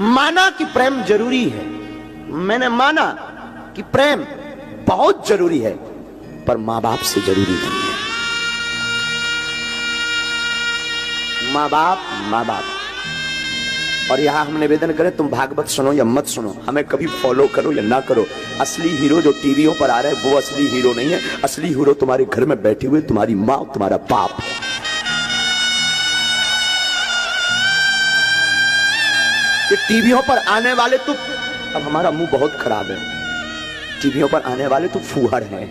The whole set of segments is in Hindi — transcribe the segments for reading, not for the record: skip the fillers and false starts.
माना कि प्रेम जरूरी है, मैंने माना कि प्रेम बहुत जरूरी है, पर मां बाप से जरूरी नहीं है। मां बाप। और यहां हम निवेदन करें, तुम भागवत सुनो या मत सुनो, हमें कभी फॉलो करो या ना करो, असली हीरो जो टीवियों पर आ रहे हैं वो असली हीरो नहीं है। असली हीरो तुम्हारे घर में बैठे हुए तुम्हारी मां, तुम्हारा बाप है। ये टीवियों पर आने वाले तो, अब हमारा मुंह बहुत खराब है, टीवियों पर आने वाले तो फूहड़ हैं,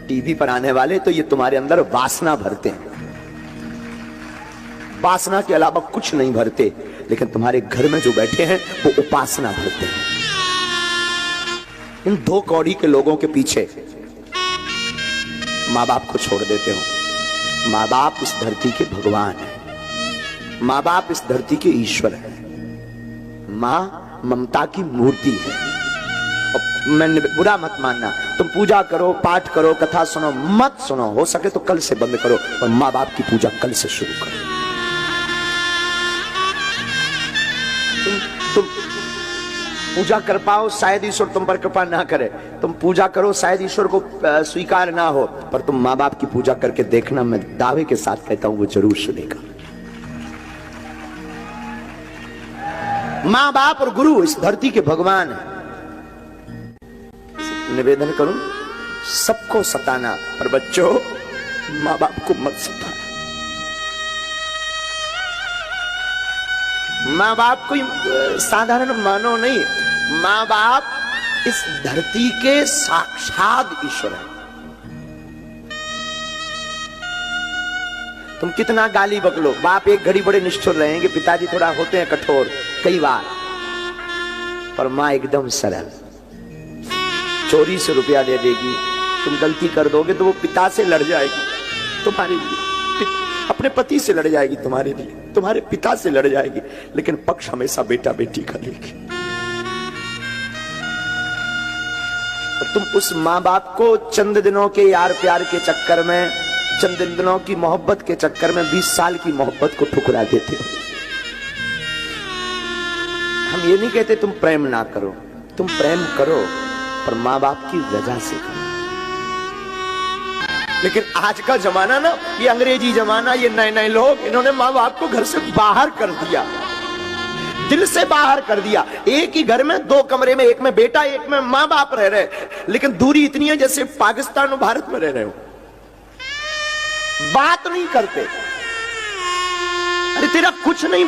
टीवी पर आने वाले तो ये तुम्हारे अंदर वासना भरते हैं, वासना के अलावा कुछ नहीं भरते। लेकिन तुम्हारे घर में जो बैठे हैं वो उपासना भरते हैं। इन दो कौड़ी के लोगों के पीछे मां बाप को छोड़ देते हो। मां बाप इस धरती के भगवान है, मां बाप इस धरती के ईश्वर है, मां ममता की मूर्ति है। मैं बुरा मत मानना, तुम पूजा करो, पाठ करो, कथा सुनो, मत सुनो, हो सके तो कल से बंद करो, और मां बाप की पूजा कल से शुरू करो। तुम पूजा कर पाओ, शायद ईश्वर तुम पर कृपा ना करे, तुम पूजा करो, शायद ईश्वर को स्वीकार ना हो, पर तुम मां बाप की पूजा करके देखना, मैं दावे के साथ कहता हूं वो जरूर सुनेगा। मां बाप और गुरु इस धरती के भगवान है। निवेदन करूं, सबको सताना, पर बच्चों मां बाप को मत सताना। मां बाप कोई साधारण मानो नहीं, मां बाप इस धरती के साक्षात ईश्वर है। तुम कितना गाली बकलो, बाप एक घड़ी बड़े निष्ठुर रहेंगे, पिताजी थोड़ा होते हैं कठोर कई बार, पर मां एकदम सरल। चोरी से रुपया दे देगी, तुम गलती कर दोगे तो वो पिता से लड़ जाएगी तुम्हारे लिए, अपने पति से लड़ जाएगी तुम्हारे लिए, तुम्हारे पिता से लड़ जाएगी, लेकिन पक्ष हमेशा बेटा बेटी का लेगी। और तुम उस मां बाप को चंद दिनों के यार प्यार के चक्कर में, चंद दिनों की मोहब्बत के चक्कर में 20 साल की मोहब्बत को ठुकरा देते हो। हम ये नहीं कहते तुम प्रेम ना करो, तुम प्रेम करो, पर मां बाप की वजह से करो। लेकिन आज का जमाना ना, ये अंग्रेजी जमाना, ये नए नए लोग, इन्होंने मां बाप को घर से बाहर कर दिया, दिल से बाहर कर दिया। एक ही घर में 2 कमरे में, एक में बेटा एक में मां बाप रह रहे, लेकिन दूरी इतनी है जैसे पाकिस्तान और भारत में रह रहे हो, बात नहीं करते। अरे तेरा कुछ नहीं